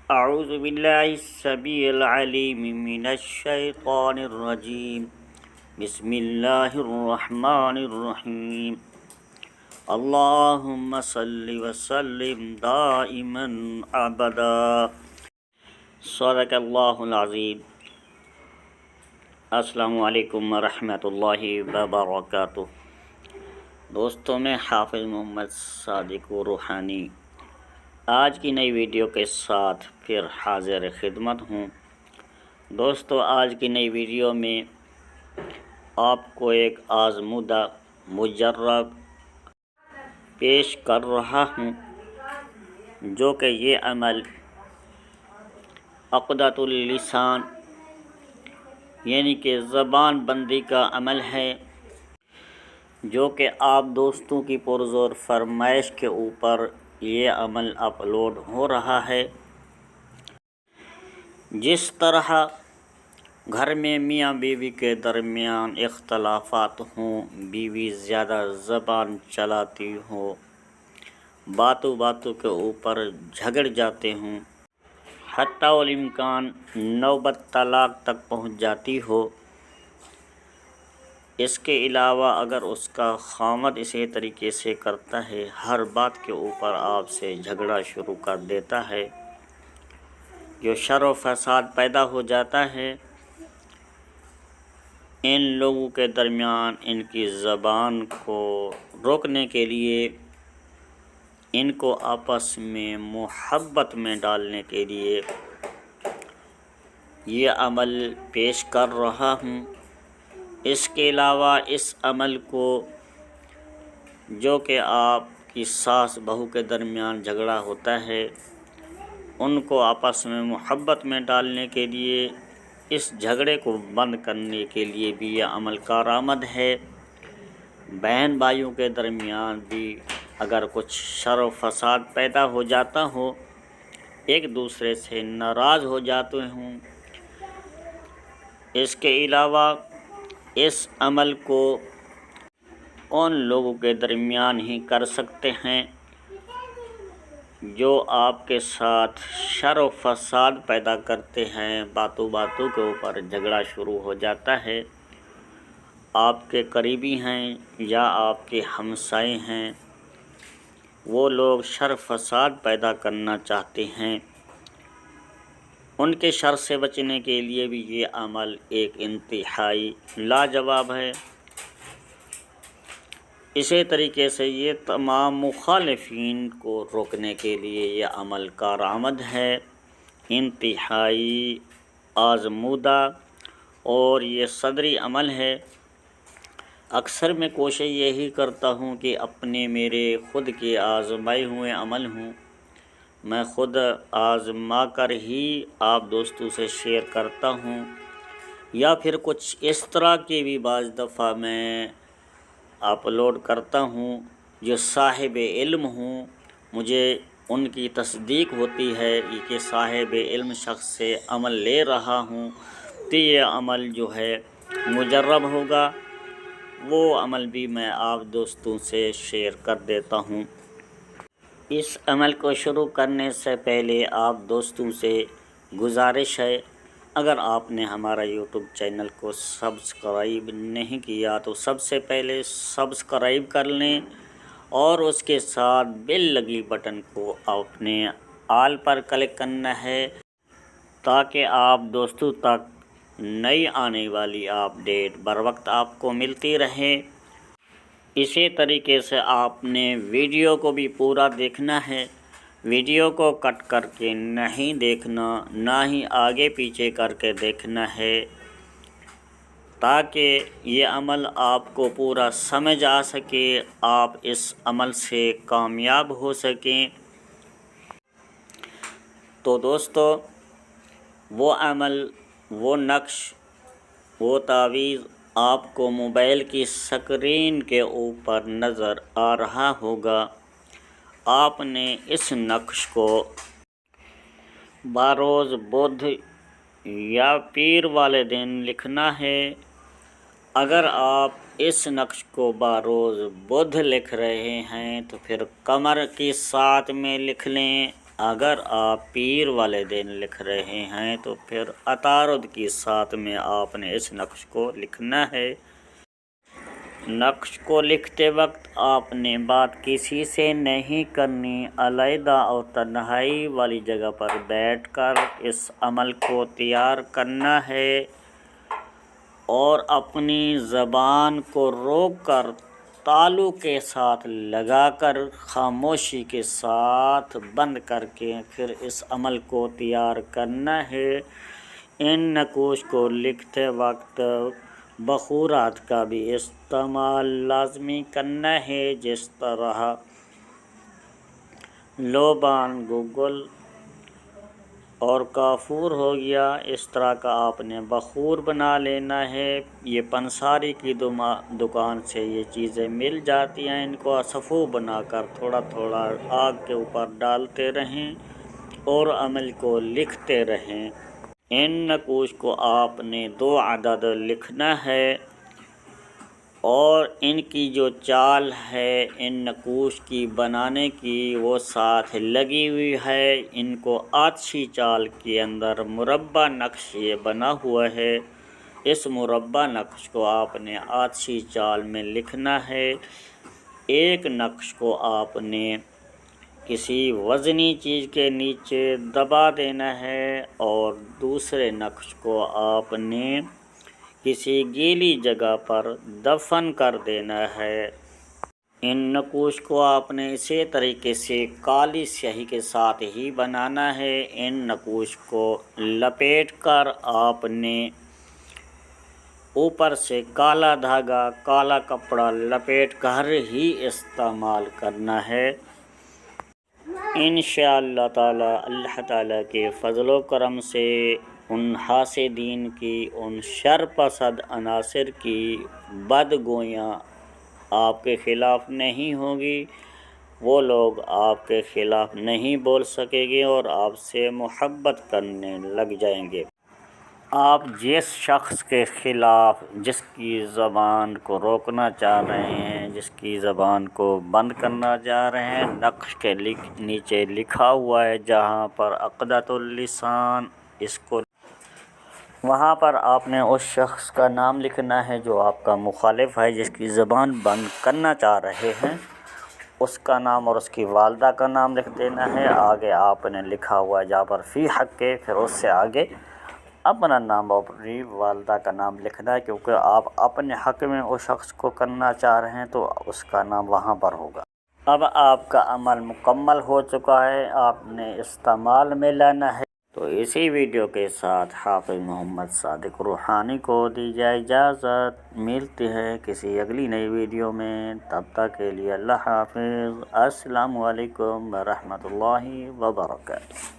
اعوذ باللہ السمیع العلیم من الشیطان الرجیم بسم اللہ الرحمن الرحیم اللہم صل وسلم دائما ابدا صدق اللہ العظیم۔ السلام علیکم ورحمۃ اللہ وبرکاتہ۔ دوستوں میں حافظ محمد صادق روحانی آج کی نئی ویڈیو کے ساتھ پھر حاضر خدمت ہوں۔ دوستو، آج کی نئی ویڈیو میں آپ کو ایک آزمودہ مجرب پیش کر رہا ہوں، جو کہ یہ عمل عقدۃ اللسان یعنی کہ زبان بندی کا عمل ہے، جو کہ آپ دوستوں کی پرزور فرمائش کے اوپر یہ عمل اپلوڈ ہو رہا ہے۔ جس طرح گھر میں میاں بیوی کے درمیان اختلافات ہوں، بیوی زیادہ زبان چلاتی ہو، باتوں باتوں کے اوپر جھگڑ جاتے ہوں، حتیٰ الامکان نوبت طلاق تک پہنچ جاتی ہو۔ اس کے علاوہ اگر اس کا خاوند اسی طریقے سے کرتا ہے، ہر بات کے اوپر آپ سے جھگڑا شروع کر دیتا ہے، جو شر و فساد پیدا ہو جاتا ہے، ان لوگوں کے درمیان ان کی زبان کو روکنے کے لیے، ان کو آپس میں محبت میں ڈالنے کے لیے یہ عمل پیش کر رہا ہوں۔ اس کے علاوہ اس عمل کو، جو کہ آپ کی ساس بہو کے درمیان جھگڑا ہوتا ہے، ان کو آپس میں محبت میں ڈالنے کے لیے، اس جھگڑے کو بند کرنے کے لیے بھی یہ عمل کارآمد ہے۔ بہن بھائیوں کے درمیان بھی اگر کچھ شر و فساد پیدا ہو جاتا ہو، ایک دوسرے سے ناراض ہو جاتے ہوں، اس کے علاوہ اس عمل کو ان لوگوں کے درمیان ہی کر سکتے ہیں جو آپ کے ساتھ شر و فساد پیدا کرتے ہیں، باتوں باتوں کے اوپر جھگڑا شروع ہو جاتا ہے، آپ کے قریبی ہیں یا آپ کے ہمسائے ہیں، وہ لوگ شر فساد پیدا کرنا چاہتے ہیں، ان کے شر سے بچنے کے لیے بھی یہ عمل ایک انتہائی لاجواب ہے۔ اسی طریقے سے یہ تمام مخالفین کو روکنے کے لیے یہ عمل کارآمد ہے، انتہائی آزمودہ، اور یہ صدری عمل ہے۔ اکثر میں کوشش یہی کرتا ہوں کہ اپنے میرے خود کے آزمائے ہوئے عمل ہوں، میں خود آزما کر ہی آپ دوستوں سے شیئر کرتا ہوں، یا پھر کچھ اس طرح کے بھی بعض دفعہ میں اپلوڈ کرتا ہوں جو صاحب علم ہوں، مجھے ان کی تصدیق ہوتی ہے کہ صاحب علم شخص سے عمل لے رہا ہوں، تو یہ عمل جو ہے مجرب ہوگا، وہ عمل بھی میں آپ دوستوں سے شیئر کر دیتا ہوں۔ اس عمل کو شروع کرنے سے پہلے آپ دوستوں سے گزارش ہے، اگر آپ نے ہمارا یوٹیوب چینل کو سبسکرائب نہیں کیا تو سب سے پہلے سبسکرائب کر لیں، اور اس کے ساتھ بیل لگی بٹن کو آپ نے آل پر کلک کرنا ہے، تاکہ آپ دوستوں تک نئی آنے والی اپڈیٹ بروقت آپ کو ملتی رہے۔ اسی طریقے سے آپ نے ویڈیو کو بھی پورا دیکھنا ہے، ویڈیو کو کٹ کر کے نہیں دیکھنا، نہ ہی آگے پیچھے کر کے دیکھنا ہے، تاکہ یہ عمل آپ کو پورا سمجھ آ سکے، آپ اس عمل سے کامیاب ہو سکیں۔ تو دوستو، وہ عمل، وہ نقش، وہ تعویذ آپ کو موبائل کی سکرین کے اوپر نظر آ رہا ہوگا۔ آپ نے اس نقش کو بروز بدھ یا پیر والے دن لکھنا ہے۔ اگر آپ اس نقش کو بروز بدھ لکھ رہے ہیں تو پھر قمر کی ساعت میں لکھ لیں، اگر آپ پیر والے دن لکھ رہے ہیں تو پھر عطارد کی ساتھ میں آپ نے اس نقش کو لکھنا ہے۔ نقش کو لکھتے وقت آپ نے بات کسی سے نہیں کرنی، علیحدہ اور تنہائی والی جگہ پر بیٹھ کر اس عمل کو تیار کرنا ہے اور اپنی زبان کو روک کر تالو کے ساتھ لگا کر خاموشی کے ساتھ بند کر کے پھر اس عمل کو تیار کرنا ہے۔ ان نقوش کو لکھتے وقت بخورات کا بھی استعمال لازمی کرنا ہے، جس طرح لوبان، گگل اور کافور ہو گیا، اس طرح کا آپ نے بخور بنا لینا ہے۔ یہ پنساری کی دکان سے یہ چیزیں مل جاتی ہیں، ان کو صفو بنا کر تھوڑا تھوڑا آگ کے اوپر ڈالتے رہیں اور عمل کو لکھتے رہیں۔ ان نقوش کو آپ نے 2 عدد لکھنا ہے اور ان کی جو چال ہے ان نقوش کی بنانے کی وہ ساتھ لگی ہوئی ہے۔ ان کو آتشی چال کے اندر مربع نقش یہ بنا ہوا ہے، اس مربع نقش کو آپ نے آتشی چال میں لکھنا ہے۔ ایک نقش کو آپ نے کسی وزنی چیز کے نیچے دبا دینا ہے اور دوسرے نقش کو آپ نے کسی گیلی جگہ پر دفن کر دینا ہے۔ ان نقوش کو آپ نے اسی طریقے سے کالی سیاہی کے ساتھ ہی بنانا ہے۔ ان نقوش کو لپیٹ کر آپ نے اوپر سے کالا دھاگا، کالا کپڑا لپیٹ کر ہی استعمال کرنا ہے۔ انشاءاللہ تعالی اللہ تعالیٰ کے فضل و کرم سے ان حاسدین کی، ان شر پسند عناصر کی بدگوئیاں آپ کے خلاف نہیں ہوں گی، وہ لوگ آپ کے خلاف نہیں بول سکیں گے اور آپ سے محبت کرنے لگ جائیں گے۔ آپ جس شخص کے خلاف جس کی زبان کو روکنا چاہ رہے ہیں، جس کی زبان کو بند کرنا چاہ رہے ہیں، نقش کے نیچے لکھا ہوا ہے جہاں پر عقدۃ اللسان، اس کو وہاں پر آپ نے اس شخص کا نام لکھنا ہے جو آپ کا مخالف ہے، جس کی زبان بند کرنا چاہ رہے ہیں، اس کا نام اور اس کی والدہ کا نام لکھ دینا ہے۔ آگے آپ نے لکھا ہوا ہے جہاں پر فی حق کے، پھر اس سے آگے اپنا نام اور اپنی والدہ کا نام لکھنا ہے، کیونکہ آپ اپنے حق میں اس شخص کو کرنا چاہ رہے ہیں تو اس کا نام وہاں پر ہوگا۔ اب آپ کا عمل مکمل ہو چکا ہے، آپ نے استعمال میں لانا ہے۔ تو اسی ویڈیو کے ساتھ حافظ محمد صادق روحانی کو دیجیے اجازت، ملتی ہے کسی اگلی نئی ویڈیو میں، تب تک کے لیے اللہ حافظ۔ السلام علیکم ورحمۃ اللہ وبرکاتہ۔